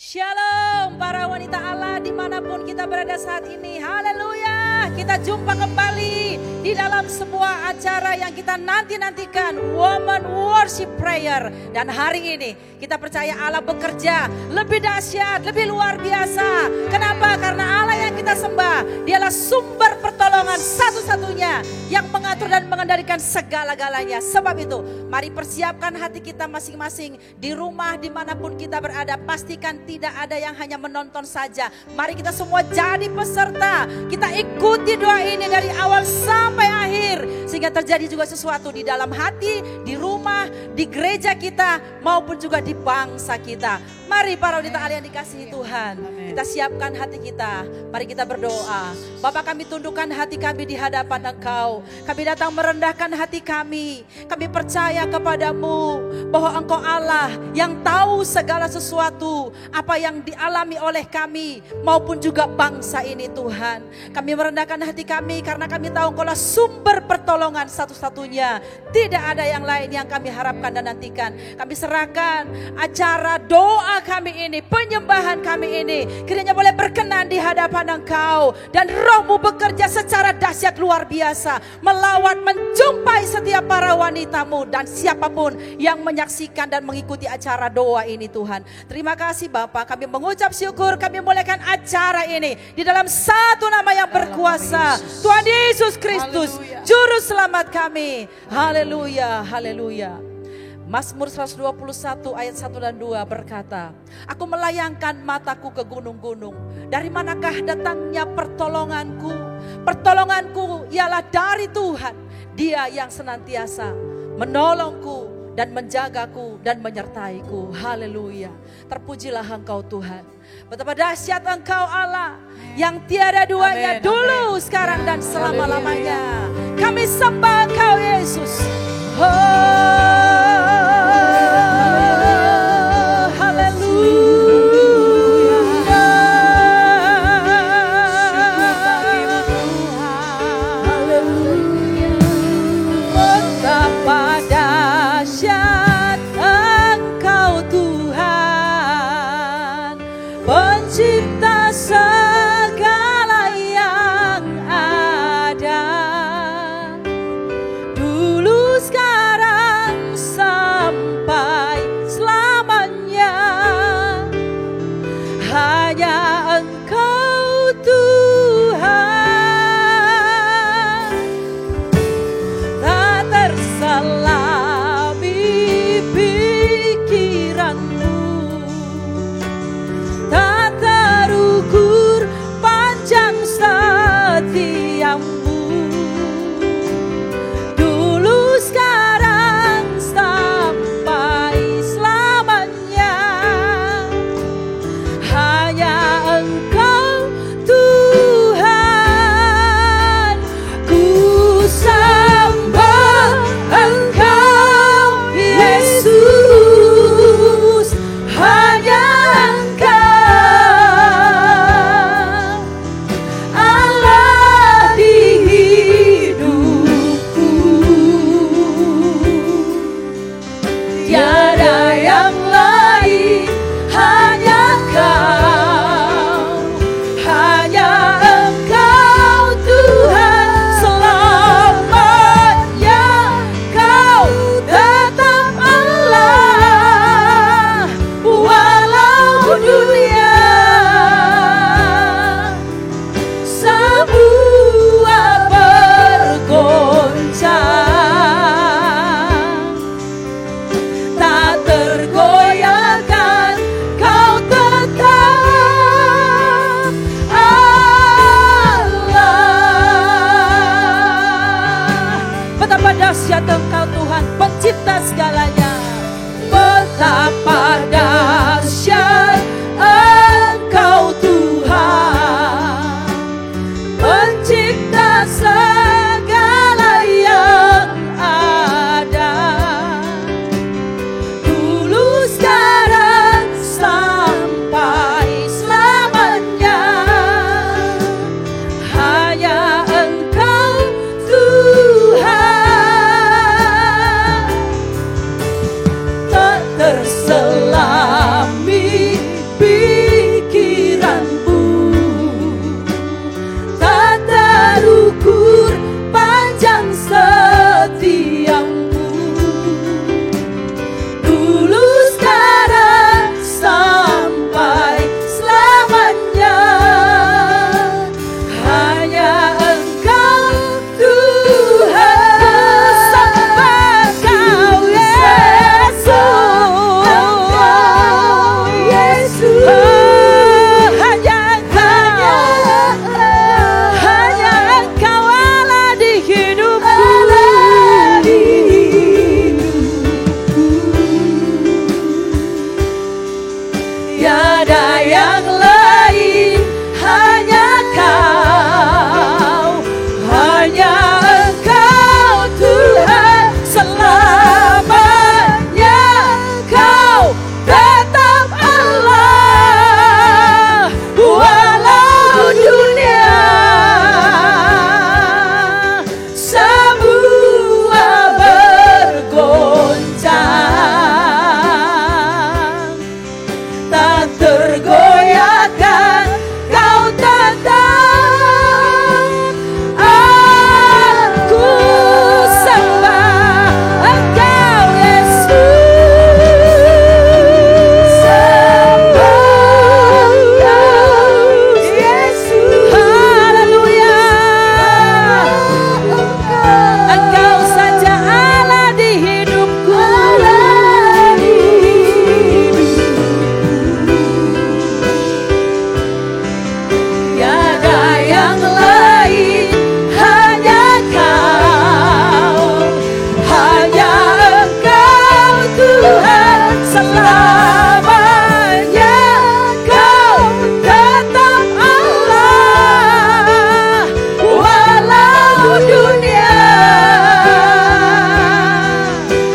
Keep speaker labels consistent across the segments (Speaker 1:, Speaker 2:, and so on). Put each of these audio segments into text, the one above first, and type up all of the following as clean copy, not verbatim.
Speaker 1: Shalom para wanita Allah dimanapun kita berada saat ini. Haleluya. Kita jumpa kembali di dalam sebuah acara yang kita nanti-nantikan, Woman Worship Prayer. Dan hari ini kita percaya Allah bekerja lebih dahsyat, lebih luar biasa. Kenapa? Karena Allah yang kita sembah dialah sumber pertolongan satu-satunya yang mengatur dan mengendalikan segala-galanya. Sebab itu mari persiapkan hati kita masing-masing di rumah dimanapun kita berada. Pastikan tidak ada yang hanya menonton saja. Mari kita semua jadi peserta. Kita ikuti doa ini dari awal sampai akhir. Sehingga terjadi juga sesuatu di dalam hati, di rumah, di gereja kita, maupun juga di bangsa kita. Mari para wanita Allah yang dikasihi Tuhan. Kita siapkan hati kita. Mari kita berdoa. Bapa, kami tundukkan hati kami di hadapan Engkau. Kami datang merendahkan hati kami. Kami percaya kepadamu bahwa Engkau Allah yang tahu segala sesuatu. Apa yang dialami oleh kami maupun juga bangsa ini Tuhan. Kami merendahkan hati kami karena kami tahu Engkau lah sumber pertolongan satu-satunya. Tidak ada yang lain yang kami harapkan dan nantikan. Kami serahkan acara doa kami ini, penyembahan kami ini, kiranya boleh berkenan di hadapan Engkau. Dan Roh-Mu bekerja secara dahsyat luar biasa, melawat, menjumpai setiap para wanita-Mu dan siapapun yang menyaksikan dan mengikuti acara doa ini Tuhan. Terima kasih Bapa, kami mengucap syukur, kami memulaikan acara ini di dalam satu nama yang berkuasa, Tuhan Yesus Kristus, Juru Selamat kami. Haleluya, haleluya. Mazmur 121 ayat 1 dan 2 berkata, aku melayangkan mataku ke gunung-gunung. Dari manakah datangnya pertolonganku? Pertolonganku ialah dari Tuhan. Dia yang senantiasa menolongku dan menjagaku dan menyertaiku. Haleluya. Terpujilah Engkau Tuhan. Betapa dahsyat Engkau Allah yang tiada duanya, dulu, sekarang dan selama-lamanya. Kami sembah Engkau Yesus. Pencipta segalanya, betapa dahsyat pikiranmu, tak terukur panjang setiamu. Dulu, sekarang, sampai selamanya, hanya Engkau Tuhan. Sembah Kau Yesus, hanya Engkau Allah di hidupku. Tiada yang lain, hanya Kau, hanya Engkau Tuhan. Selamanya Kau tetap Allah, walau dunia semua bergoncang, tak tergoyahkan Kau tetap. Aku sembah Engkau Yesus, sembah Engkau Yesus. Haleluya, Engkau saja Allah di hidupku. Tiada yang lain, hanya Kau, hanya Engkau Tuhan. Selamanya Kau tetap Allah, walau dunia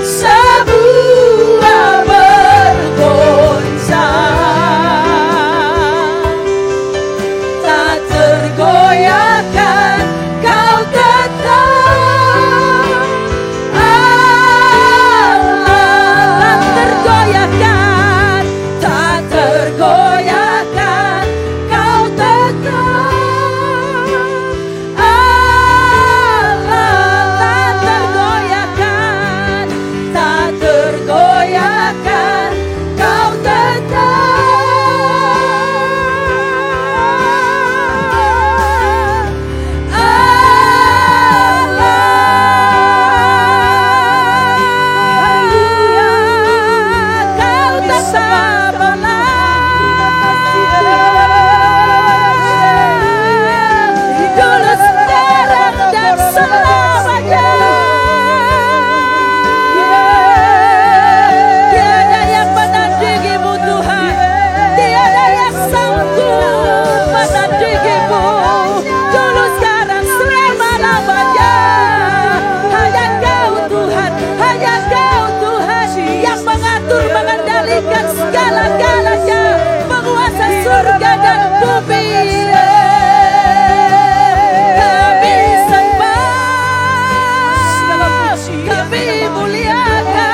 Speaker 1: semua bergoncang, tak tergoyahkan Kau tetap Allah. Tak tergoyahkan Kau tetap Allah. Tak tergoyahkan Kau tetap dulu, sekarang, dan selamanya. Tiada yang menandingimu Tuhan, tiada yang sanggup menandingimu. Dulu, sekarang, selama-lamanya, hanya Kau Tuhan, hanya Kau Tuhan yang mengatur, mengendalikan segala-galanya, penguasa surga dan bumi. Kami sembah, kami muliakan,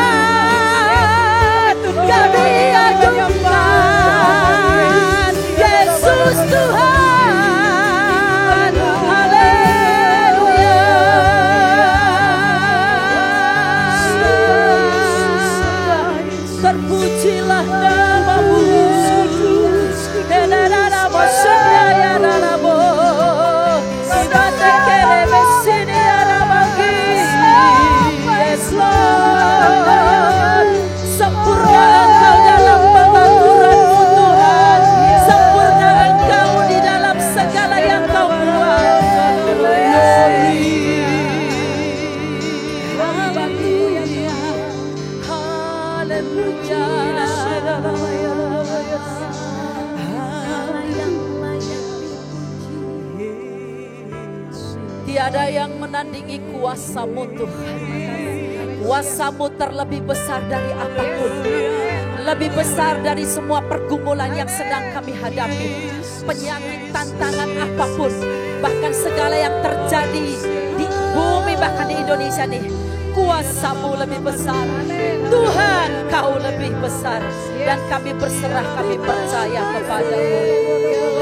Speaker 1: kami agungkan Yesus Tuhan. Haleluya. Terpujilah nama-Mu. Yes, Lord. Sempurna Engkau dalam pengaturan-Mu Tuhan, sempurna Engkau di dalam segala yang Kau buat. Haleluya, haleluya. Tiada yang menandingi kuasa-Mu Tuhan. Kuasa-Mu terlebih besar dari apapun, lebih besar dari semua pergumulan yang sedang kami hadapi. Penyakit, tantangan apapun, bahkan segala yang terjadi di bumi, bahkan di Indonesia nih. kuasa-Mu lebih besar. Tuhan, Kau lebih besar. Dan kami berserah, kami percaya kepada-Mu.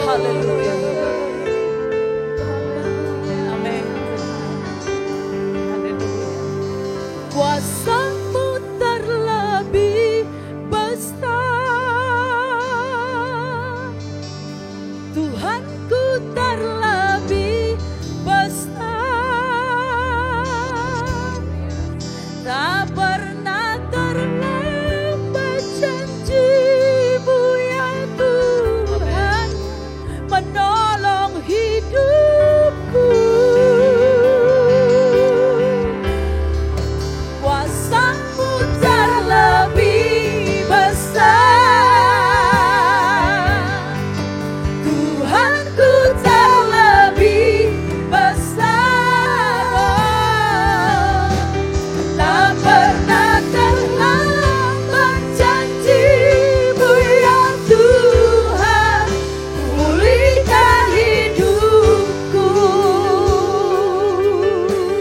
Speaker 1: Haleluya. Amin. Kuasa-Mu terlebih besar, Tuhanku terlebih besar. Tak pernah terlambat janji-Mu ya Tuhan, menolong hidupku. Kuasa-Mu terlebih besar, Tuhanku terlebih besar. Tak pernah terlambat janji-Mu ya Tuhan, pulihkan hidupku.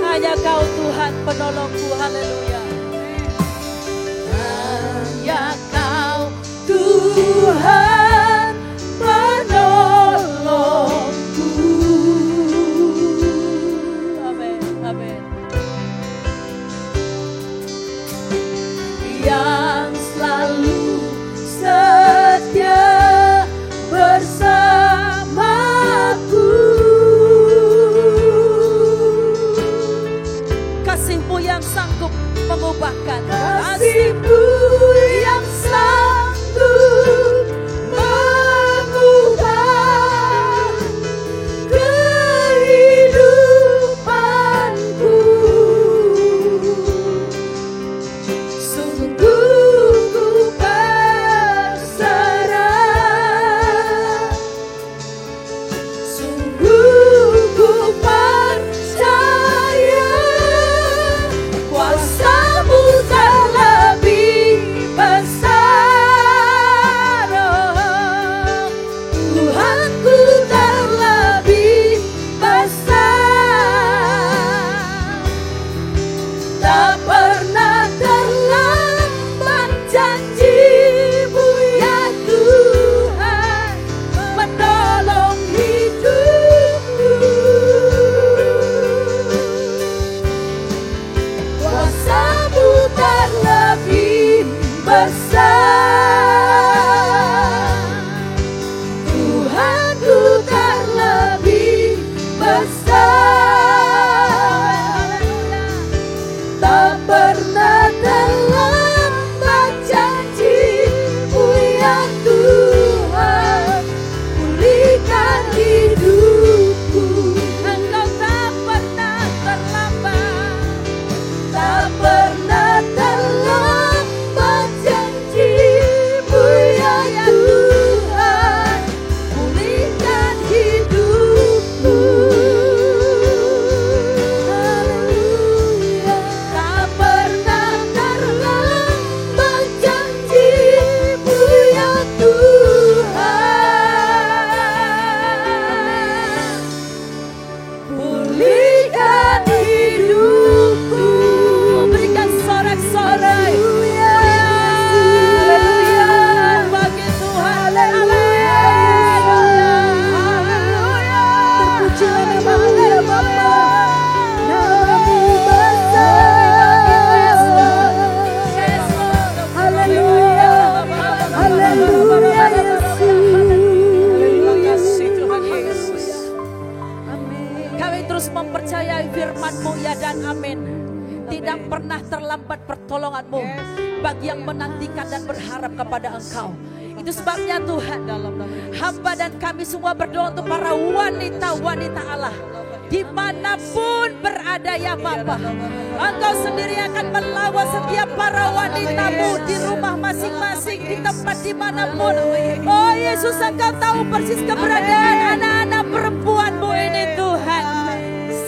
Speaker 1: Hanya Kau Tuhan penolongku, haleluya. Hanya Kau Tuhan penolongku. Amin, amin. Yang selalu setia bersamaku. Kasih-Mu yang sanggup mengubahkan, Kasih-Mu yang sanggup mengubah kehidupanku. Sungguh ku berserah, sungguh ku percaya. Kuasa-Mu terlebih besar, Tuhanku terlebih besar. Tak pernah terlambat janji-Mu ya Tuhan, menolong hidupku. Kuasa-Mu terlebih besar, Tuhanku terlebih besar. Tak pernah terlambat janji-Mu ya Tuhan, pulihkan hidupku. Engkau tak pernah terlambat, tak pernah terlambat janji-Mu ya Tuhan, pulihkan hidupku. Haleluya. Tak pernah terlambat janji-Mu ya Tuhan, pulihkan hidupku. Berikan sorak-sorai. Haleluya. Bagi Tuhan. Haleluya. Terpujilah nama-Mu ya Bapa. Nama-Mu besar. Haleluya. Haleluya Yesus. Tuhan Yesus. Kami terus mempercayai firman-Mu ya dan amin. Tidak pernah terlambat pertolongan-Mu bagi yang menantikan dan berharap kepada Engkau. Itu sebabnya Tuhan, hamba dan kami semua berdoa untuk para wanita-wanita Allah dimanapun berada ya Bapa. Engkau sendiri akan melawan setiap para wanita-Mu di rumah masing-masing, di tempat dimanapun. Oh Yesus, Engkau tahu persis keberadaan anak-anak perempuan-Mu ini Tuhan.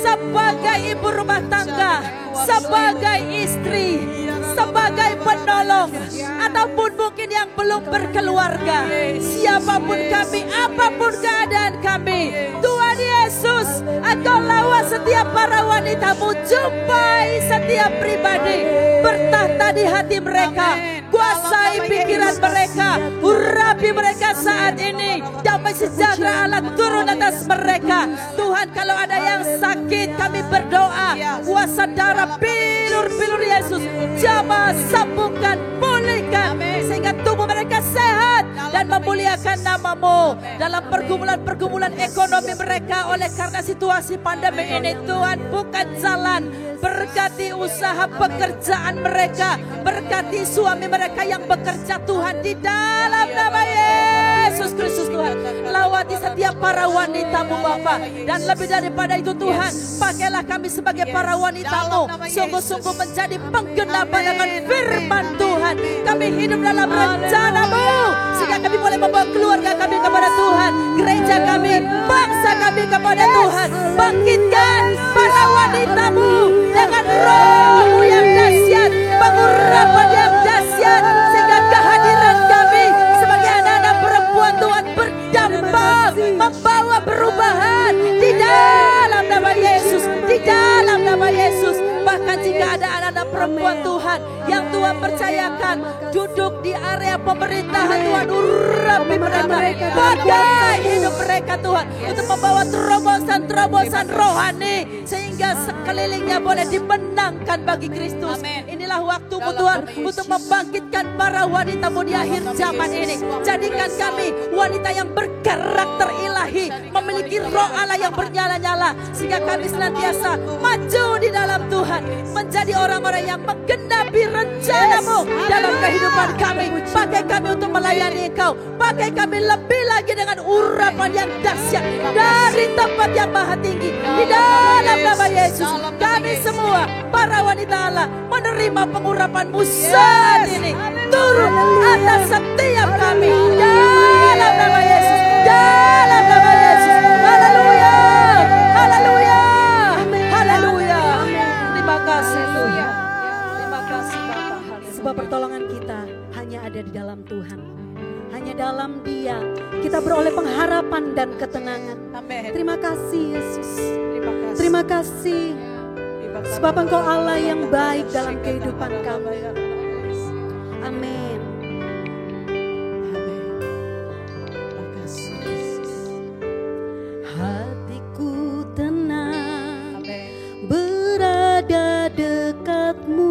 Speaker 1: Sebagai ibu rumah tangga, sebagai istri, sebagai penolong, ataupun mungkin yang belum berkeluarga, siapapun kami, apapun keadaan kami, Tuhan Yesus, Engkau lawas setiap para wanita-Mu, jumpai setiap pribadi, bertahta di hati mereka, kuasai pikiran mereka, urapi mereka saat ini. Damai sejahtera Allah turun atas mereka. Tuhan, kalau ada yang sakit, kami berdoa, kuasa darah pilur-pilur Yesus, jamah, sambungkan, pulihkan, sehingga tubuh mereka sehat dan memuliakan nama-Mu dalam pergumulan-pergumulan ekonomi mereka oleh karena situasi pandemi ini. Tuhan, bukan jalan. Berkati usaha pekerjaan mereka, berkati suami mereka yang bekerja Tuhan, di dalam nama Yesus Kristus. Tuhan, lawati setiap para wanita-Mu Bapa, dan lebih daripada itu Tuhan, pakailah kami sebagai para wanita-Mu sungguh-sungguh menjadi penggenapan dengan firman Tuhan. Kami hidup dalam rencana-Mu, sehingga kami boleh membawa keluarga kami kepada Tuhan, gereja kami, bangsa kami kepada Tuhan. Bangkitkan para wanita-Mu dengan roh-Mu yang dahsyat, pengurapan yang dahsyat, sehingga kehadiran kami sebagai anak-anak perempuan Tuhan berdampak, membawa perubahan di dalam nama Yesus, di dalam nama Yesus. Bahkan jika ada anak-anak perempuan Tuhan yang Tuhan percayakan duduk di area pemerintahan, Tuhan urapi mereka, pakai hidup mereka Tuhan, untuk membawa terobosan-terobosan rohani, sehingga sekelilingnya boleh dimenangkan bagi Kristus. Inilah waktu-Mu Tuhan untuk membangkitkan para wanita-Mu di akhir zaman ini. Jadikan kami wanita yang berkarakter ilahi, memiliki roh Allah yang bernyala-nyala, sehingga kami senantiasa maju di dalam Tuhan, menjadi orang-orang yang menggenapi rencana-Mu dalam kehidupan kami. Pakai kami untuk melayani Engkau, pakai kami lebih lagi dengan urapan yang dahsyat dari tempat yang maha tinggi. Di dalam nama Yesus, kami semua para wanita Allah menerima pengurapan-Mu saat ini. Turun atas setiap kami dalam nama Yesus, dalam nama Yesus. Haleluya, haleluya, haleluya. Terima kasih Tuhan, terima kasih Bapa.
Speaker 2: Sebab pertolongan kita hanya ada di dalam Tuhan. Hanya dalam Dia kita beroleh pengharapan dan ketenangan. Terima kasih Yesus. Terima kasih. Sebab Engkau Allah yang baik dalam kehidupan kami. Amin. Hatiku tenang berada dekat-Mu.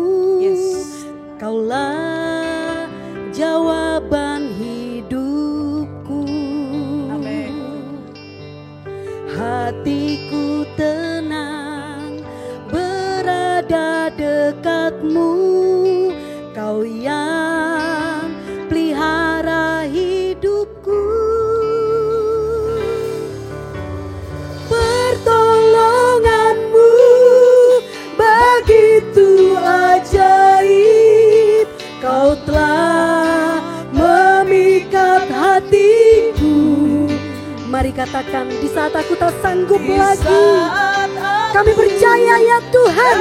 Speaker 2: Kaulah jawaban hidupku. Hatiku tenang berada dekat-Mu. Kau yang pelihara hidupku. Pertolongan-Mu begitu ajaib. Kau telah memikat hatiku. Mari katakan, di saat aku tak sanggup lagi, kami percaya ya Tuhan,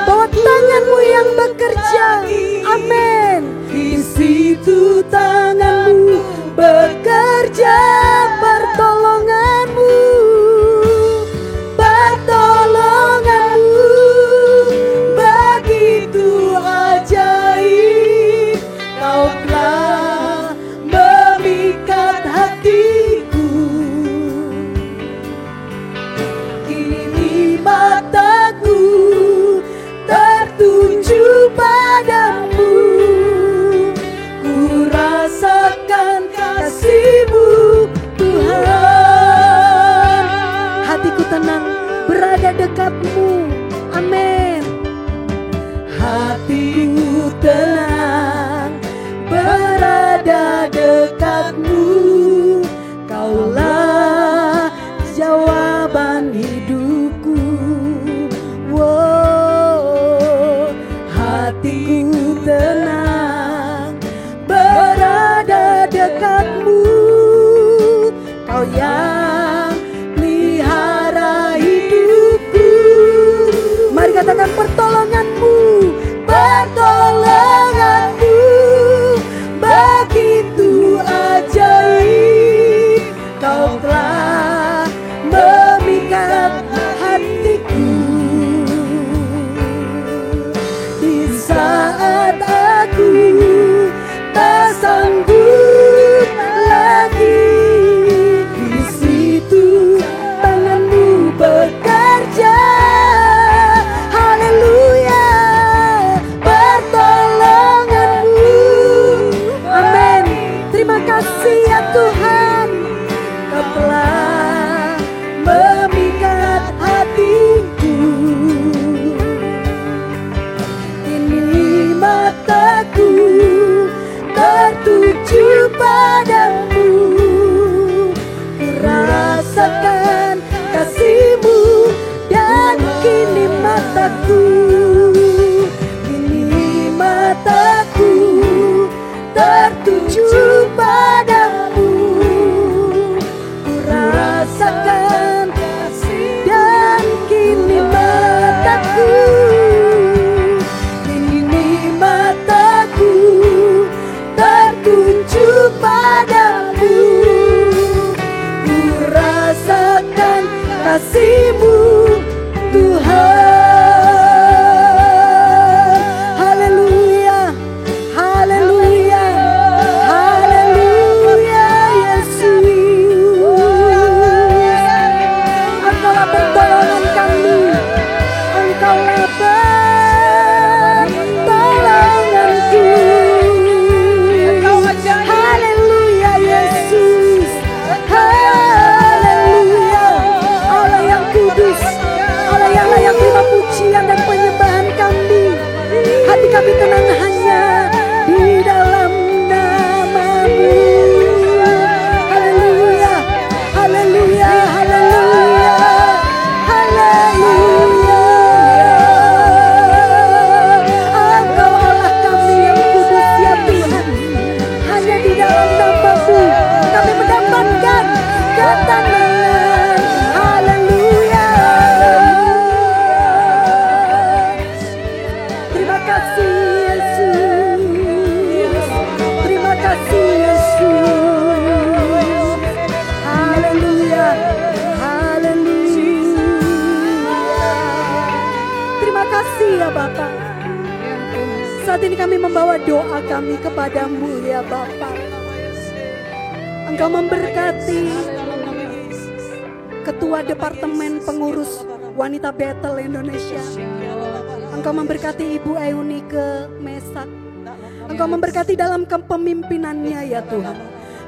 Speaker 2: bahwa tangan-Mu yang bekerja. Amin. Di situ tangan-Mu bekerja, pertolongan-Mu, pertolongan-Mu begitu ajaib. Kau telah memikat hatiku. Kini mataku tertuju padamu. Ku rasakan kasih-Mu Tuhan. Hatiku tenang berada dekat-Mu. Amin. Hatiku tenang berada dekat-Mu. Kaulah jawaban hidupku. Wow, hatiku tenang berada dekat-Mu. Kau yang pelihara hidupku. Mari katakan, pertolongan-Mu, pertolongan-Mu begitu ajaib. Kau telah memikat hatiku. kasih-Mu Tuhan. Haleluya, haleluya, haleluya Yesus. Engkaulah pertolongan kami, Engkaulah pertolonganku. Haleluya Yesus, haleluya. Allah yang kudus, Allah yang layak terima pujian dan penyembahan kami. Hati kami tenang hanya di dalam nama-Mu. Haleluya, haleluya, haleluya, haleluya. Engkau Allah kami yang kudus ya Tuhan. Hanya di dalam nama-Mu kami mendapatkan ketenangan. Haleluya. Terima kasih Yesus. Terima kasih Yesus. Haleluya. Haleluya. Terima kasih ya Bapa. Saat ini kami membawa doa kami kepadamu ya Bapa. Engkau memberkati Ketua Departemen Pengurus Wanita Bethel Indonesia. Engkau memberkati Ibu Eunike Mesak. Engkau memberkati dalam kepemimpinannya ya Tuhan.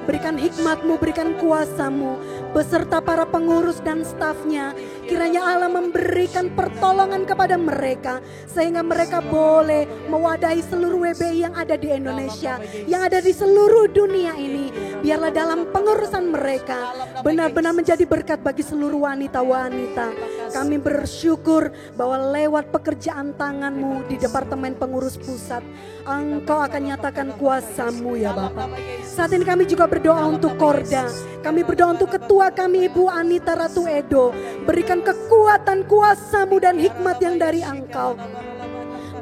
Speaker 2: Berikan hikmat-Mu, berikan kuasa-Mu beserta para pengurus dan stafnya. Kiranya Allah memberikan pertolongan kepada mereka sehingga mereka boleh mewadahi seluruh WBI yang ada di Indonesia, yang ada di seluruh dunia ini. Biarlah dalam pengurusan mereka benar-benar menjadi berkat bagi seluruh wanita-wanita. Kami bersyukur bahwa lewat pekerjaan tangan-Mu di Departemen Pengurus Pusat, Engkau akan nyatakan kuasa-Mu ya Bapak. Saat ini kami juga berdoa untuk Korda. Kami berdoa untuk ketua kami Ibu Anita Ratu Edo. Berikan kekuatan kuasa-Mu dan hikmat yang dari Engkau.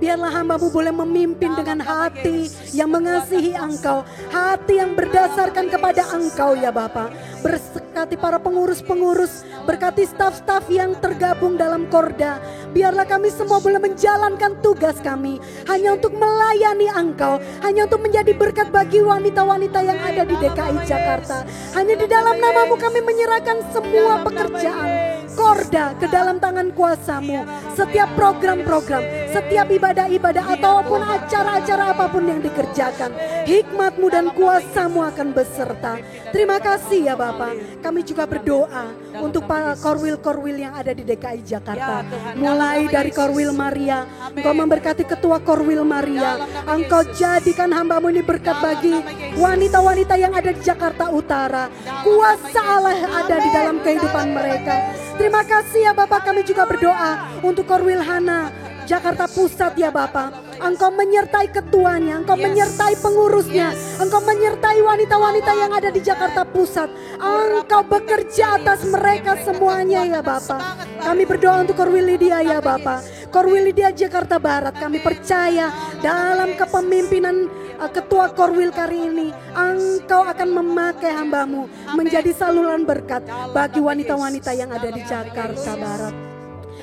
Speaker 2: Biarlah hamba-Mu boleh memimpin dengan hati yang mengasihi Engkau. Hati yang berdasarkan kepada Engkau ya Bapa. Berkati para pengurus-pengurus, berkati staf-staf yang tergabung dalam Korda. Biarlah kami semua boleh menjalankan tugas kami hanya untuk melayani Engkau, hanya untuk menjadi berkat bagi wanita-wanita yang ada di DKI Jakarta. Hanya di dalam nama-Mu kami menyerahkan semua pekerjaan Korda ke dalam tangan kuasa-Mu. Setiap program-program, setiap ibadah-ibadah ataupun acara-acara apapun yang dikerjakan, hikmat-Mu dan kuasa-Mu akan beserta. Terima kasih ya Bapak. Kami juga berdoa untuk para korwil-korwil yang ada di DKI Jakarta. Mulai dari Korwil Maria, Engkau memberkati ketua Korwil Maria. Engkau jadikan hamba-Mu ini berkat bagi wanita-wanita yang ada di Jakarta Utara. Kuasa Allah ada di dalam kehidupan mereka. Terima kasih ya Bapak. Kami juga berdoa untuk Korwil Hana Jakarta Pusat ya Bapak. Engkau menyertai ketuanya, Engkau menyertai pengurusnya, Engkau menyertai wanita-wanita yang ada di Jakarta Pusat. Engkau bekerja atas mereka semuanya ya Bapak. Kami berdoa untuk Korwil Lydia ya Bapak. Korwil Lydia Jakarta Barat, kami percaya dalam kepemimpinan ketua Korwil kali ini, Engkau akan memakai hamba-Mu menjadi saluran berkat bagi wanita-wanita yang ada di Jakarta Barat.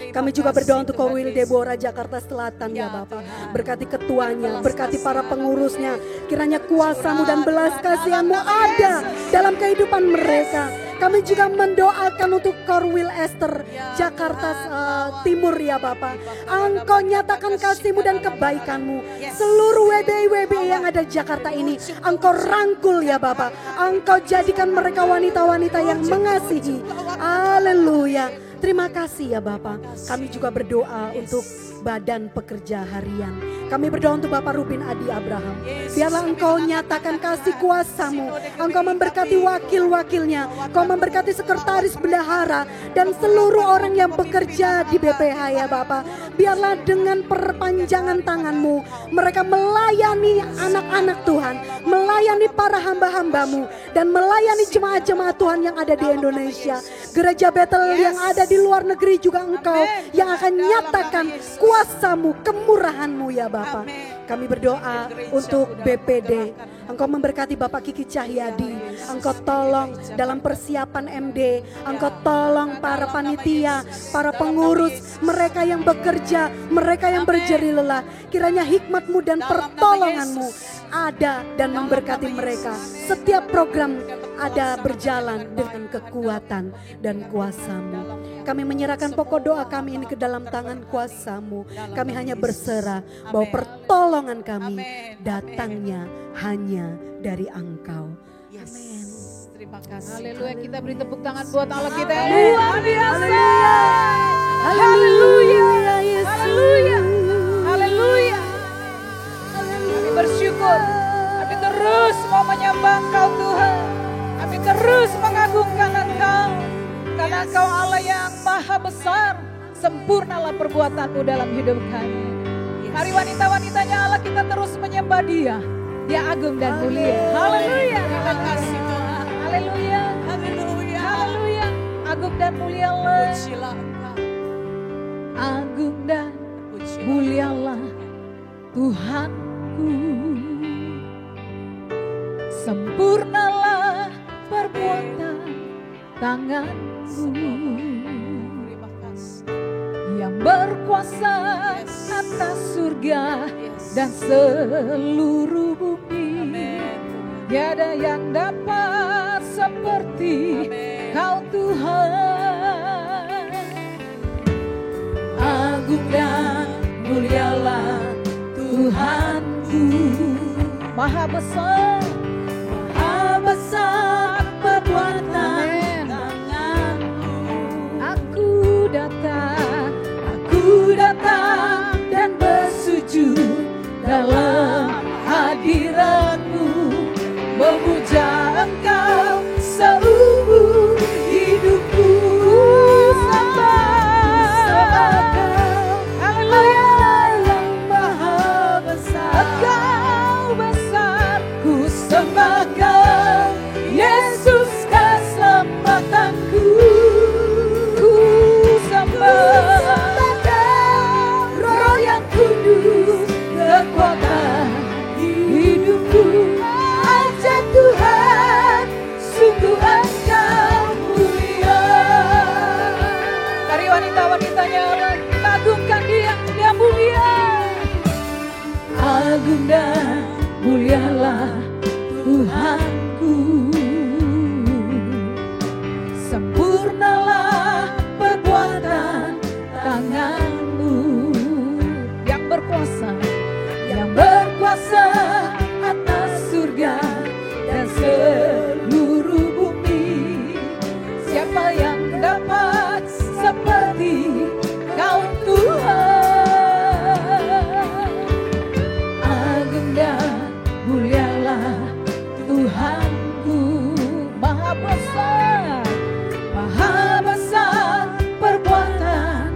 Speaker 2: Kami juga berdoa untuk Korwil Deborah Jakarta Selatan ya Bapak. Berkati ketuanya, berkati para pengurusnya. Kiranya kuasa-Mu dan belas kasihan-Mu ada dalam kehidupan mereka. Kami juga mendoakan untuk Korwil Esther Jakarta Timur ya Bapak. Engkau nyatakan kasih-Mu dan kebaikan-Mu. Seluruh WBI yang ada di Jakarta ini Engkau rangkul ya Bapak. Engkau jadikan mereka wanita-wanita yang mengasihi. Haleluya. Terima kasih ya Bapak. Kami juga berdoa untuk Badan Pekerja Harian. Kami berdoa untuk Bapak Rubin Adi Abraham. Biarlah Engkau nyatakan kasih kuasa-Mu. Engkau memberkati wakil-wakilnya. Engkau memberkati sekretaris bendahara dan seluruh orang yang bekerja di BPH ya Bapak. Biarlah dengan perpanjangan tangan-Mu mereka melayani anak-anak Tuhan, melayani para hamba-hamba-Mu, dan melayani jemaat-jemaat Tuhan yang ada di Indonesia. Gereja Bethel yang ada di luar negeri juga Engkau yang akan nyatakan kuasa-Mu, kemurahan-Mu ya Bapak. Kami berdoa untuk BPD, Engkau memberkati Bapak Kiki Cahyadi. Engkau tolong dalam persiapan MD. Engkau tolong para panitia, para pengurus, mereka yang bekerja, mereka yang berjerih lelah. Kiranya hikmat-Mu dan pertolongan-Mu ada dan memberkati mereka. Setiap program ada berjalan dengan kekuatan dan kuasa-Mu. Kami menyerahkan pokok doa kami ini ke dalam tangan kuasa-Mu. Kami hanya berserah bahwa pertolongan kami datangnya hanya dari Engkau. Amin.
Speaker 1: Terima kasih. Haleluya, kita beri tepuk tangan buat Allah kita yang luar biasa. Haleluya. Haleluya. Haleluya. Kami bersyukur. Kami terus mau menyembah Engkau Tuhan. Kami terus mengagungkan Engkau. Karena Engkau Allah yang maha besar. Sempurnalah perbuatan-Mu dalam hidup kami. Mari wanita-wanitanya Allah, kita terus menyembah Dia. Dia agung dan mulia. Haleluya. Terima kasih Tuhan. Haleluya. Haleluya. Haleluya. Agung dan mulia Allah. Agung dan mulialah Tuhanku. Sempurnalah perbuatan tangan-Mu. Yang berkuasa atas surga dan seluruh bumi. Tiada yang dapat seperti Kau Tuhan. Agung dan mulialah Tuhanku. Maha besar, maha besar perbuatan tangan-Mu. Aku datang dan bersujud dalam hadirat-Mu, memuja Engkau seumur hidupku. Sembah Haleluya yang maha besar. Engkau besar, ku sembah Kau Yesus keselamatanku. Ku sembah Roh yang kudus, kekuatan hidupku. Ajaib Tuhan, sungguh Engkau mulia. Mari wanita-wanitanya Allah, kita agungkan Dia, Dia mulia. Agung dan mulialah Tuhanku. Sempurnalah perbuatan tangan-Mu. Yang berkuasa atas surga dan seluruh bumi. Siapa yang dapat seperti Kau Tuhan. Agung dan mulialah Tuhanku. Maha besar perbuatan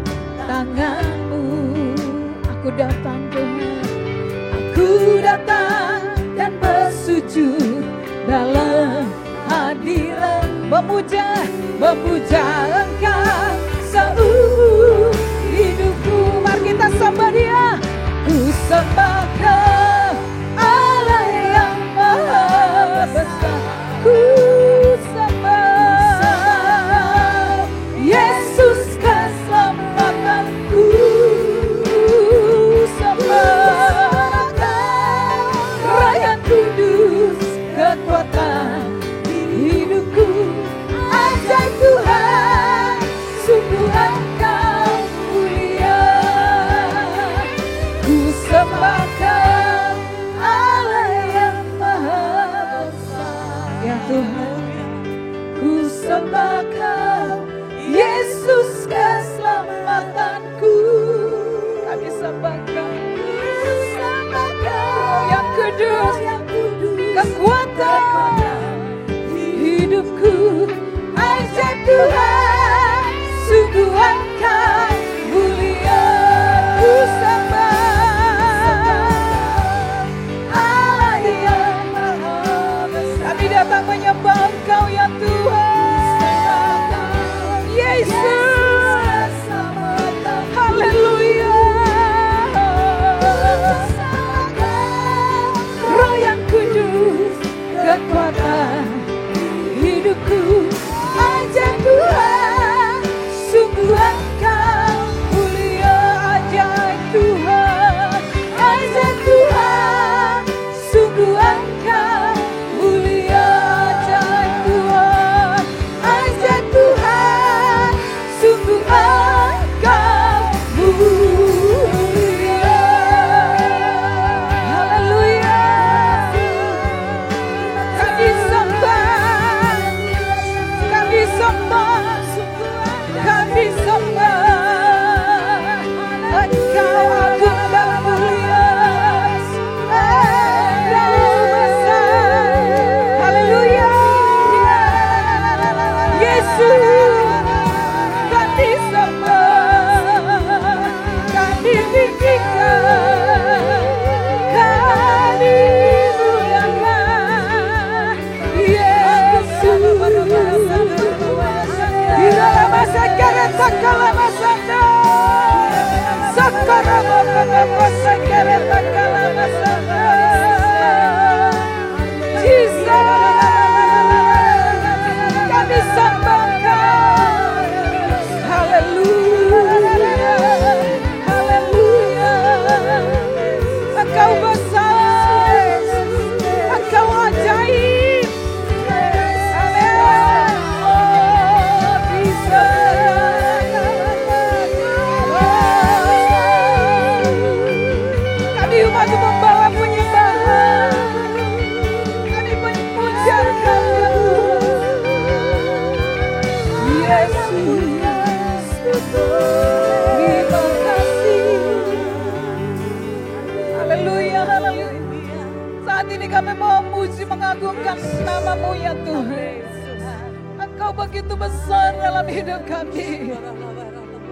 Speaker 1: tangan-Mu. Aku datang Tuhan, aku datang dan bersujud dalam hadirat, memuja Engkau seumur hidupku. Mari kita sembah Dia. Ku sembah Kau Allah yang maha besar. Ku sembah Yesus keselamatanku. Kekuatan hidupku. Ajaib Tuhan, sungguh Engkau mulia. Ku sembah Kau Allah yang maha besar. Ya Tuhan, ku sembah Kau Yesus keselamatanku. Kami sembah Kau yang kudus, kekuatan hidupku. Ajaib Tuhan, sungguh Engkau mulia. Ku sembah Allah yang maha besar. Kami datang menyembah Engkau ya Tuhan Yesus. Haleluya. Roh yang kudus, sembah, kami sembah. Engkau agung dan mulia, Engkau besar. Haleluya. Yesus, kami sembah, kami tinggikan, kami muliakan Yesus. Iralah masa keret sakala masanda, sakara masa keret sakala masanda. Jesus, kami sembahkan. Haleluya, haleluya. Engkau besar, Engkau ajaib. Oh, bisa. Kami umat membawa penyembahan. Kami memuliakan Yesus. Terima kasih. Haleluya, haleluya. Saat ini kami mau memuji mengagungkan nama-Mu ya Tuhan. Engkau begitu besar dalam hidup kami.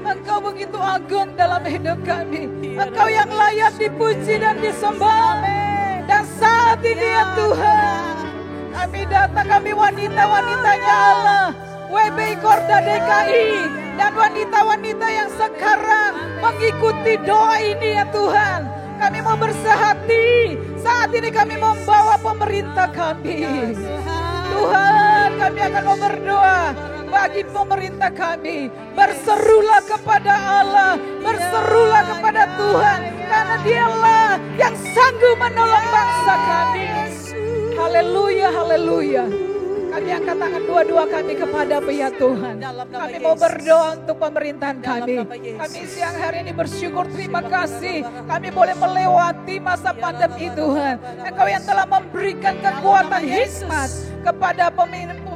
Speaker 1: Engkau begitu agung dalam hidup kami. Engkau yang layak dipuji dan disembah. Dan saat ini ya Tuhan, kami datang, kami wanita-wanitanya Allah, WBI Korda DKI, dan wanita-wanita yang sekarang mengikuti doa ini ya Tuhan. Kami mau bersehati, saat ini kami membawa pemerintah kami. Tuhan, kami akan mau berdoa bagi pemerintah kami. Berserulah kepada Allah, berserulah kepada Tuhan, karena Dialah yang sanggup menolong bangsa kami. Haleluya, haleluya. Kami angkat tangan dua-dua kami kepada-Mu ya Tuhan. Kami mau berdoa untuk pemerintahan kami. Kami siang hari ini bersyukur, terima kasih. Kami boleh melewati masa pandemi Tuhan. Engkau yang telah memberikan kekuatan hikmat kepada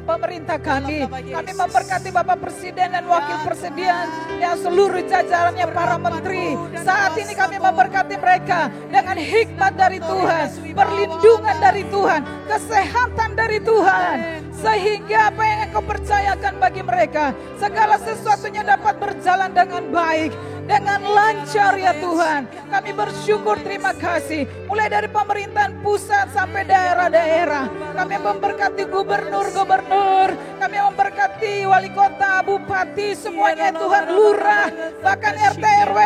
Speaker 1: pemerintah kami. Kami memberkati Bapak Presiden dan Wakil Presiden dan seluruh jajarannya, para menteri. Saat ini kami memberkati mereka dengan hikmat dari Tuhan, perlindungan dari Tuhan, kesehatan dari Tuhan, sehingga apa yang Engkau percayakan bagi mereka, segala sesuatunya dapat berjalan dengan baik, dengan lancar ya Tuhan. Kami bersyukur, terima kasih. Mulai dari pemerintahan pusat sampai daerah-daerah. Kami memberkati gubernur-gubernur, kami memberkati wali kota, bupati, semuanya Tuhan, lurah, bahkan RT RW.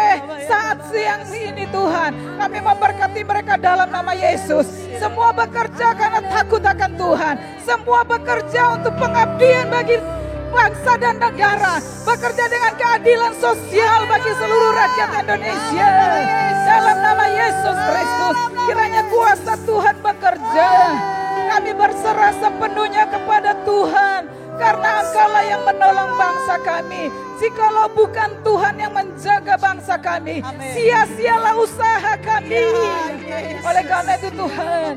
Speaker 1: Saat siang ini Tuhan, kami memberkati mereka dalam nama Yesus. Semua bekerja karena takut akan Tuhan. Semua bekerja untuk pengabdian bagi bangsa dan negara, bekerja dengan keadilan sosial bagi seluruh rakyat Indonesia. Dalam nama Yesus Kristus, kiranya kuasa Tuhan bekerja. Kami berserah sepenuhnya kepada Tuhan, karena Engkaulah yang menolong bangsa kami. Jikalau bukan Tuhan yang menjaga bangsa kami, sia-sialah usaha kami. Oleh karena itu Tuhan,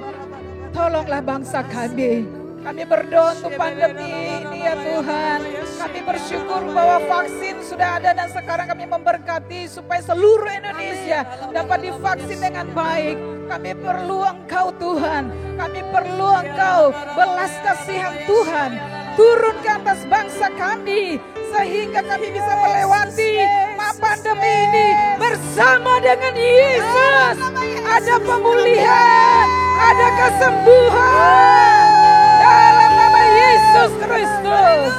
Speaker 1: tolonglah bangsa kami. Kami berdoa untuk pandemi ini ya Tuhan. Kami bersyukur bahwa vaksin sudah ada dan sekarang kami memberkati supaya seluruh Indonesia dapat divaksin dengan baik. Kami perlu Engkau Tuhan. Kami perlu Engkau, belas kasihan Tuhan turun ke atas bangsa kami, sehingga kami bisa melewati pandemi ini bersama dengan Yesus. Ada pemulihan, ada kesembuhan dalam nama Yesus Kristus.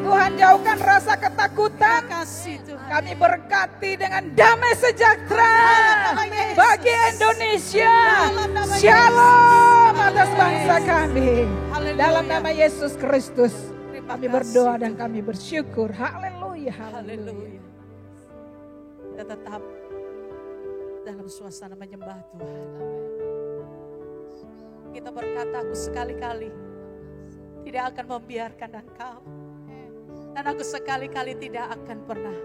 Speaker 1: Tuhan, jauhkan rasa ketakutan. Kami berkati dengan damai sejahtera bagi Indonesia. Shalom atas bangsa kami. Dalam nama Yesus Kristus kami berdoa dan kami bersyukur. Haleluya, haleluya.
Speaker 3: Kita tetap dalam suasana menyembah Tuhan. Kita berkata, aku sekali-kali tidak akan membiarkan Engkau. Dan aku sekali-kali tidak akan pernah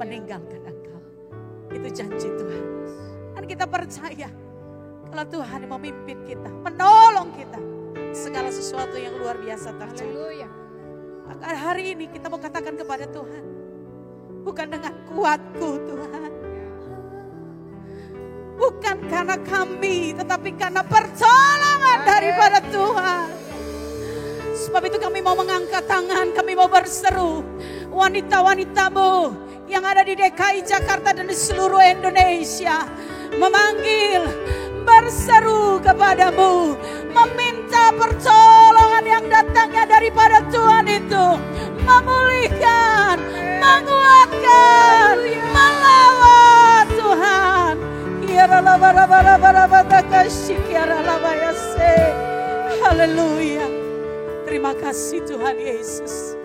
Speaker 3: meninggalkan Engkau. Itu janji Tuhan. Dan kita percaya kalau Tuhan yang memimpin kita, menolong kita, segala sesuatu yang luar biasa terjadi. Maka hari ini kita mau katakan kepada Tuhan, bukan dengan kuatku Tuhan, bukan karena kami, tetapi karena pertolongan daripada Tuhan. Sebab itu kami mau mengangkat tangan, kami mau berseru. Wanita-wanitamu yang ada di DKI Jakarta dan di seluruh Indonesia memanggil, berseru kepadamu, meminta pertolongan yang datangnya daripada Tuhan itu memulihkan, menguatkan, melawat Tuhan. Haleluya. Terima kasih Tuhan Yesus.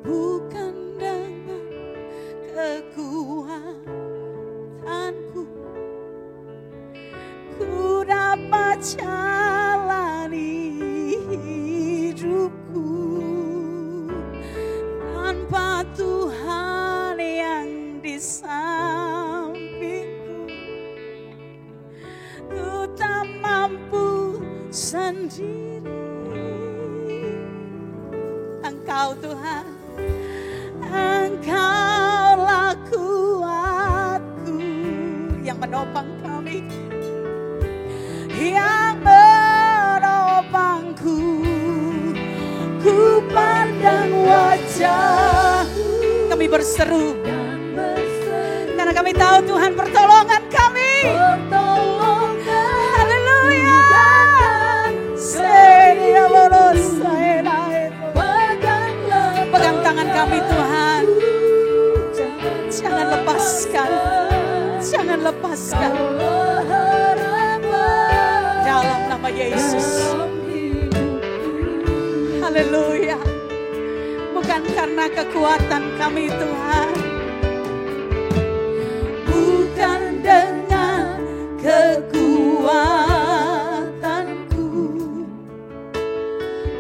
Speaker 3: Bukan dengan kekuatanku ku dapat jalani hidupku, tanpa Tuhan yang di sampingku ku tak mampu sendiri. Engkau Tuhan, Engkaulah kuatku yang menopang kami, yang menopangku. Ku pandang wajah-Mu, kami berseru, karena kami tahu Tuhan pertolongan kami. Haleluya. Pegang tangan kami Tuhan, jangan lepaskan, jangan lepaskan. Dalam nama Yesus. Haleluya. Bukan karena kekuatan kami Tuhan, bukan dengan kekuatanku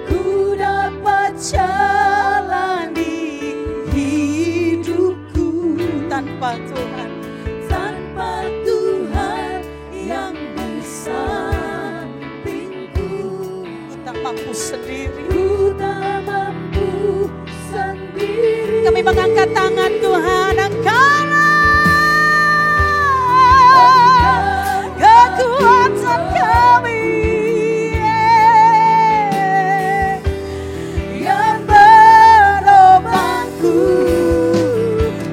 Speaker 3: ku dapat jalani hidupku, tanpa Tuhan, tanpa Tuhan yang di sampingku ku tak mampu sendiri, ku tak mampu sendiri. Kami mengangkat tangan Tuhan, Engkaulah kekuatan kami, yang menopangku.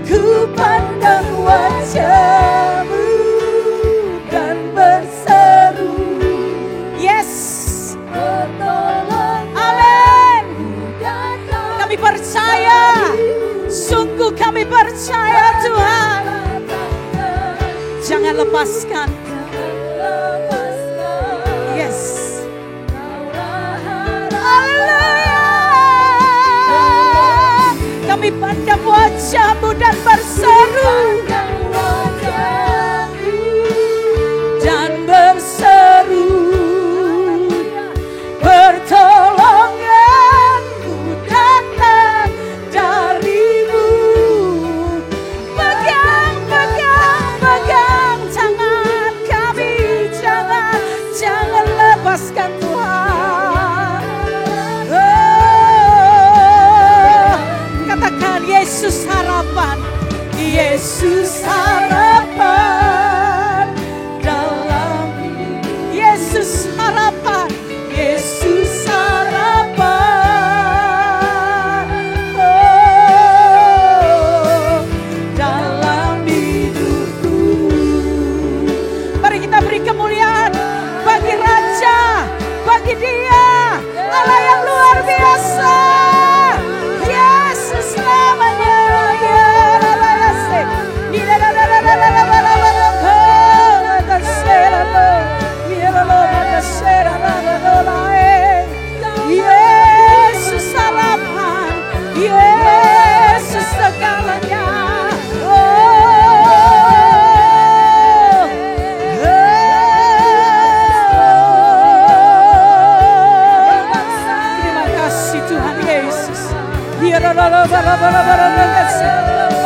Speaker 3: Ku pandang wajah-Mu dan berseru, yes, amin. Kami percaya, sungguh kami percaya Tuhan. Jangan lepaskan. Yes. Haleluya. Kami pandang wajah-Mu dan berseru, dan berseru, pertolongan-Mu datang dari-Mu. Pegang, pegang, pegang tangan kami, jangan lepaskan Tuhan. Oh, katakan Yesus harapan, Yesus harapan dalam hidup. Yesus harapan, Yesus harapan, oh, dalam hidupku. Mari kita beri kemuliaan bagi Raja, bagi Dia, Allah yang luar biasa. Yesus namanya. Yesus harapan, Yesus segalanya. Terima kasih Tuhan Yesus.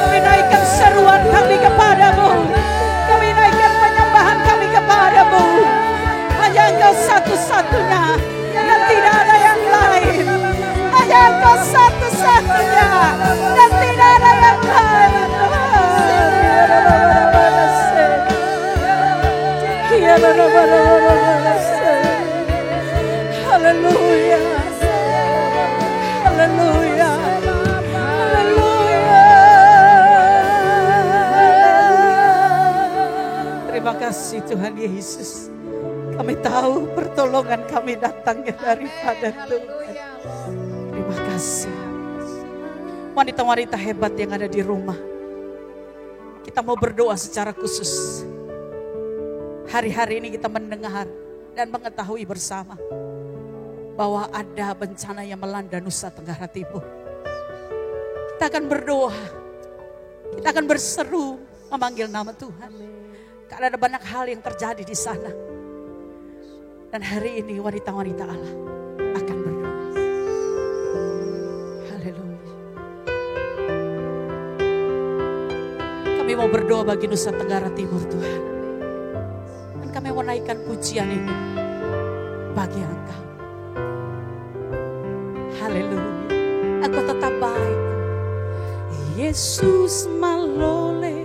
Speaker 3: Kami naikkan seruan kami kepadamu, kami naikkan penyembahan kami kepadamu. Hanya Engkau satu-satunya yang tidak Haleluya. Haleluya. Haleluya. Terima kasih Tuhan Yesus. Kami tahu pertolongan kami datangnya daripada Tuhan. Terima kasih. Wanita-wanita hebat yang ada di rumah, kita mau berdoa secara khusus. Hari-hari ini kita mendengar dan mengetahui bersama bahwa ada bencana yang melanda Nusa Tenggara Timur. Kita akan berdoa, kita akan berseru memanggil nama Tuhan. Karena ada banyak hal yang terjadi di sana. Dan hari ini wanita-wanita Allah akan berdoa. Haleluya. Kami mau berdoa bagi Nusa Tenggara Timur Tuhan. Dan kami mau naikkan pujian ini bagi Engkau. Haleluya. Engkau tetap baik. Yesus malole,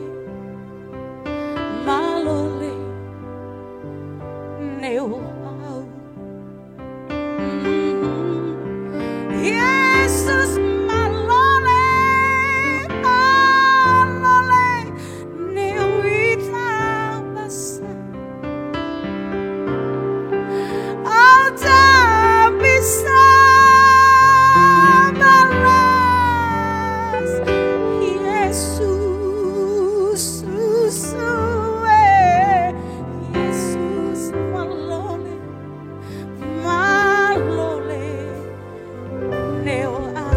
Speaker 3: malole, neo. Yesus malole, malole, neo itabasa. Oh, tak bisa balas. Yesus, Yesus malole, malole, neo au.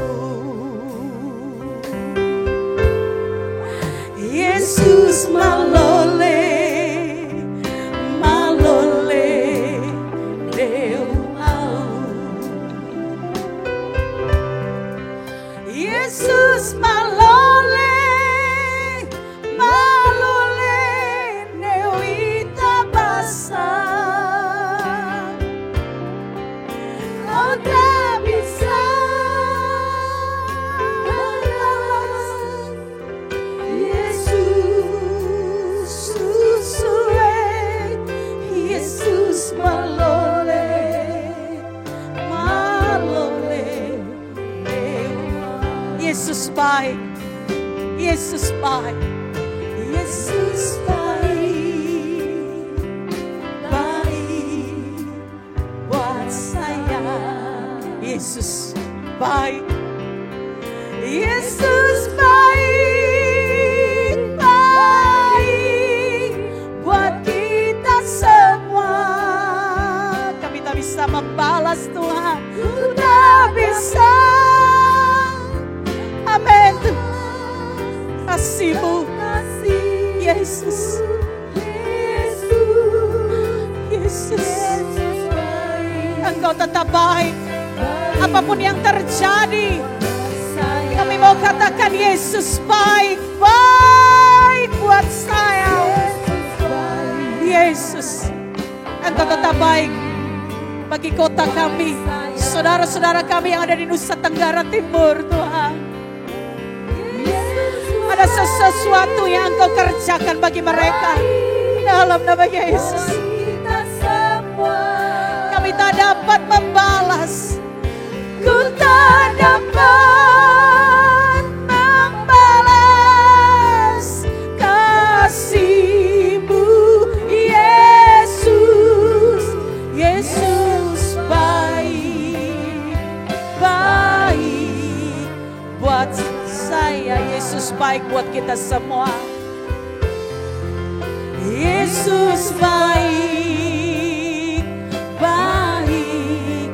Speaker 3: Yesus malole, malole, neo au. Yesus malole, malole, neo itabasa. Oh, tak bisa balas. Yesus, Yesus malole, malole, Yesus baik, Yesus baik, Yesus baik, baik buat saya. Yesus baik, Yesus baik, baik buat kita semua. Kami tak bisa membalas Tuhan, tak bisa. Amin. Kasih-Mu, Yesus, Yesus, Engkau tetap baik. Apapun yang terjadi, kami mau katakan Yesus baik, baik buat saya. Yesus, Engkau tetap baik bagi kota kami, saudara-saudara kami yang ada di Nusa Tenggara Timur, Tuhan. Ada sesuatu yang Engkau kerjakan bagi mereka dalam nama Yesus. Kami tak dapat membalas, ku tak dapat membalas kasih-Mu, Yesus, Yesus baik, baik buat saya. Yesus baik buat kita semua. Yesus baik, baik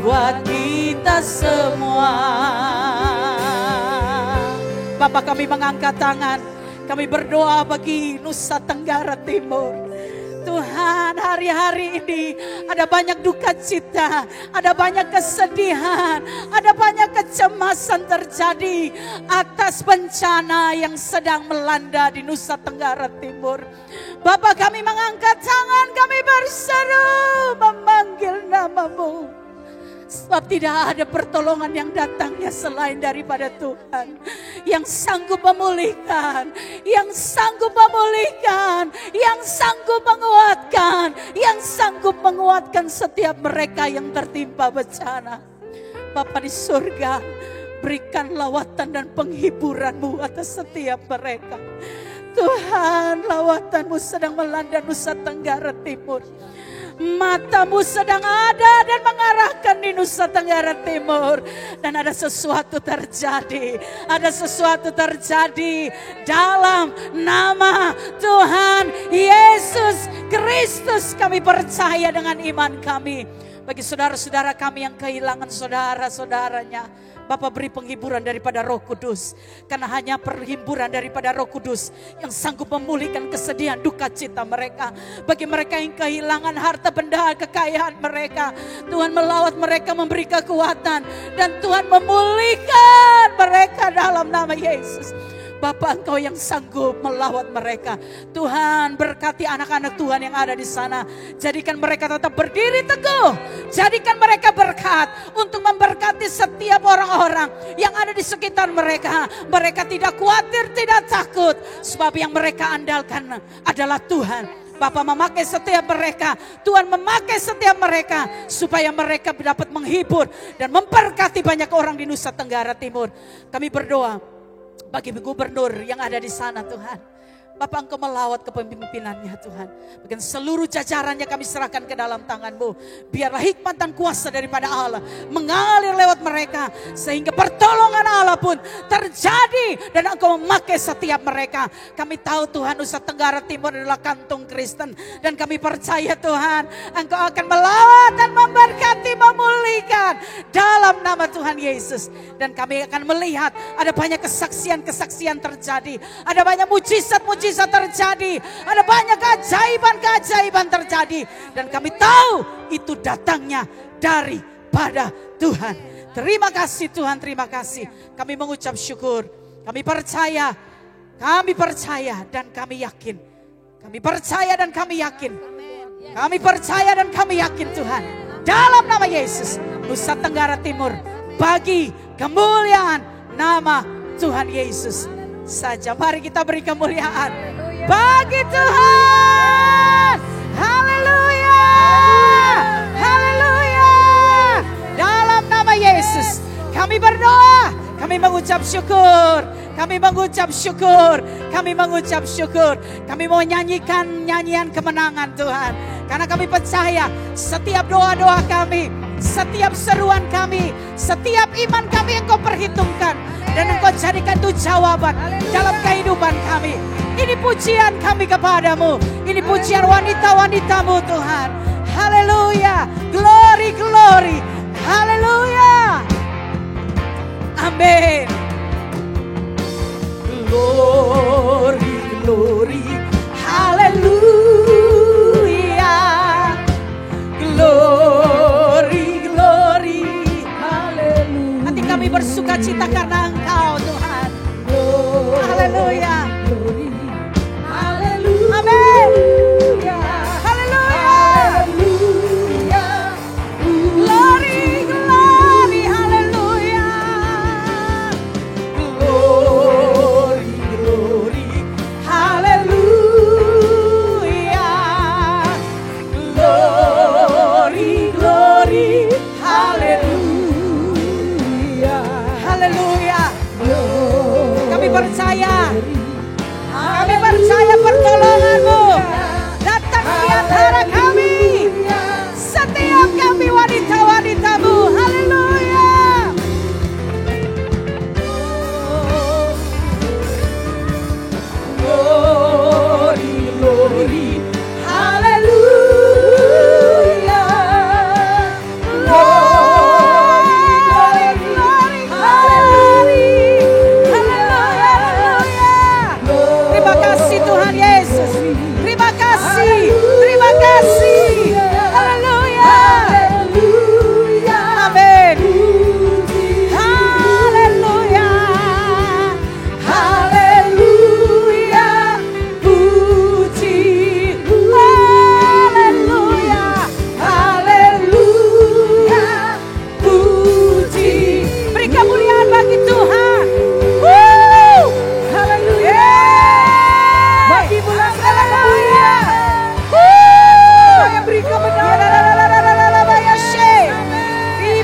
Speaker 3: buat kita semua. Bapa, kami mengangkat tangan, kami berdoa bagi Nusa Tenggara Timur. Tuhan, hari-hari ini ada banyak duka cita, ada banyak kesedihan, ada banyak kecemasan terjadi atas bencana yang sedang melanda di Nusa Tenggara Timur. Bapa, kami mengangkat tangan, kami berseru memanggil nama-Mu. Sebab tidak ada pertolongan yang datangnya selain daripada Tuhan. Yang sanggup memulihkan, yang sanggup memulihkan, yang sanggup menguatkan, yang sanggup menguatkan setiap mereka yang tertimpa bencana. Bapa di surga, berikan lawatan dan penghiburan-Mu atas setiap mereka. Tuhan, lawatan-Mu sedang melanda Nusa Tenggara Timur. Mata-Mu sedang ada dan mengarahkan di Nusa Tenggara Timur. Dan ada sesuatu terjadi. Ada sesuatu terjadi dalam nama Tuhan Yesus Kristus. Kami percaya dengan iman kami. Bagi saudara-saudara kami yang kehilangan saudara-saudaranya, Bapa beri penghiburan daripada Roh Kudus. Karena hanya penghiburan daripada Roh Kudus yang sanggup memulihkan kesedihan, duka cita mereka. Bagi mereka yang kehilangan harta benda, kekayaan mereka, Tuhan melawat mereka, memberi kekuatan. Dan Tuhan memulihkan mereka dalam nama Yesus. Bapa, Engkau yang sanggup melawat mereka. Tuhan, berkati anak-anak Tuhan yang ada di sana. Jadikan mereka tetap berdiri teguh. Jadikan mereka berkat untuk memberkati setiap orang-orang yang ada di sekitar mereka. Mereka tidak khawatir, tidak takut. Sebab yang mereka andalkan adalah Tuhan. Bapa memakai setiap mereka. Tuhan memakai setiap mereka. Supaya mereka dapat menghibur dan memberkati banyak orang di Nusa Tenggara Timur. Kami berdoa bagi gubernur yang ada di sana Tuhan. Bapak, Engkau melawat kepemimpinannya Tuhan. Bagian seluruh jajarannya kami serahkan ke dalam tangan-Mu. Biarlah hikmat dan kuasa daripada Allah mengalir lewat mereka. Sehingga pertolongan Allah pun terjadi. Dan Engkau memakai setiap mereka. Kami tahu Tuhan, Nusa Tenggara Timur adalah kantung Kristen. Dan kami percaya Tuhan, Engkau akan melawat dan memberkati, memulihkan dalam nama Tuhan Yesus. Dan kami akan melihat ada banyak kesaksian-kesaksian terjadi. Ada banyak mujizat-mujizat terjadi. Ada banyak keajaiban-keajaiban terjadi. Dan kami tahu itu datangnya daripada Tuhan. Terima kasih Tuhan, terima kasih. Kami mengucap syukur. Kami percaya dan kami yakin. Kami percaya dan kami yakin. Kami percaya dan kami yakin Tuhan. Dalam nama Yesus, Nusa Tenggara Timur bagi kemuliaan nama Tuhan Yesus saja. Mari kita beri kemuliaan bagi Tuhan. Haleluya, haleluya. Dalam nama Yesus kami berdoa, kami mengucap syukur, kami mengucap syukur, kami mengucap syukur. Kami mau nyanyikan nyanyian kemenangan Tuhan. Karena kami percaya setiap doa-doa kami, setiap seruan kami, setiap iman kami Engkau perhitungkan. Dan Engkau jadikan itu jawaban dalam kehidupan kami. Ini pujian kami kepadamu. Ini pujian wanita-wanita-Mu Tuhan. Haleluya. Glory, glory. Haleluya. Amin. Glory, glory. Haleluya. Glory, glory. Haleluya. Nanti kami bersuka cita karena Engkau Tuhan. Haleluya. Haleluya. Amin. Haleluya. Glory, glory. Haleluya. Glory, glory. Haleluya. Glory, glory. Haleluya. Haleluya. Kami percaya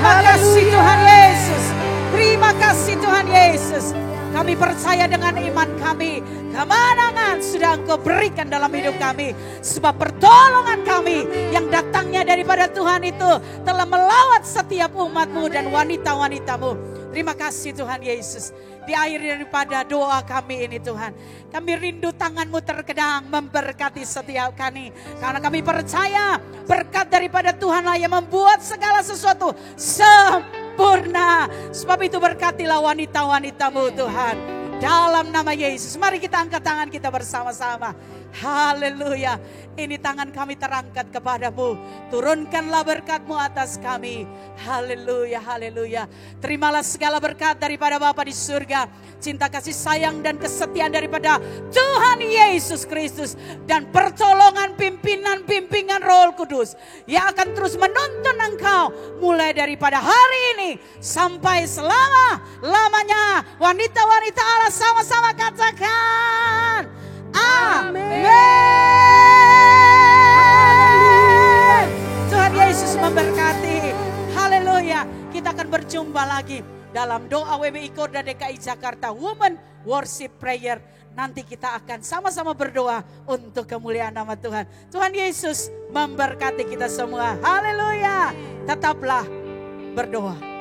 Speaker 3: Terima kasih Tuhan Yesus. Terima kasih Tuhan Yesus. Kami percaya dengan iman kami, kemenangan sudah Engkau berikan dalam hidup kami. Sebab pertolongan kami yang datangnya daripada Tuhan itu telah melawat setiap umat-Mu dan wanita-wanita-Mu. Terima kasih Tuhan Yesus. Di akhir daripada doa kami ini Tuhan, kami rindu tangan-Mu terkedang memberkati setiap kami. Karena kami percaya berkat daripada Tuhanlah yang membuat segala sesuatu sempurna. Sebab itu berkatilah wanita-wanita-Mu Tuhan. Dalam nama Yesus, mari kita angkat tangan kita bersama-sama. Haleluya. Ini tangan kami terangkat kepadamu. Turunkanlah berkat-Mu atas kami. Haleluya, haleluya. Terimalah segala berkat daripada Bapa di surga. Cinta kasih sayang dan kesetiaan daripada Tuhan Yesus Kristus. Dan pertolongan pimpinan Roh Kudus. Yang akan terus menuntun engkau. Mulai daripada hari ini sampai selama-lamanya. Wanita-wanita Allah sama-sama katakan. Amin. Tuhan Yesus memberkati. Haleluya. Kita akan berjumpa lagi dalam doa WBI Korda DKI Jakarta Women Worship Prayer. Nanti kita akan sama-sama berdoa untuk kemuliaan nama Tuhan. Tuhan Yesus memberkati kita semua. Haleluya. Tetaplah berdoa.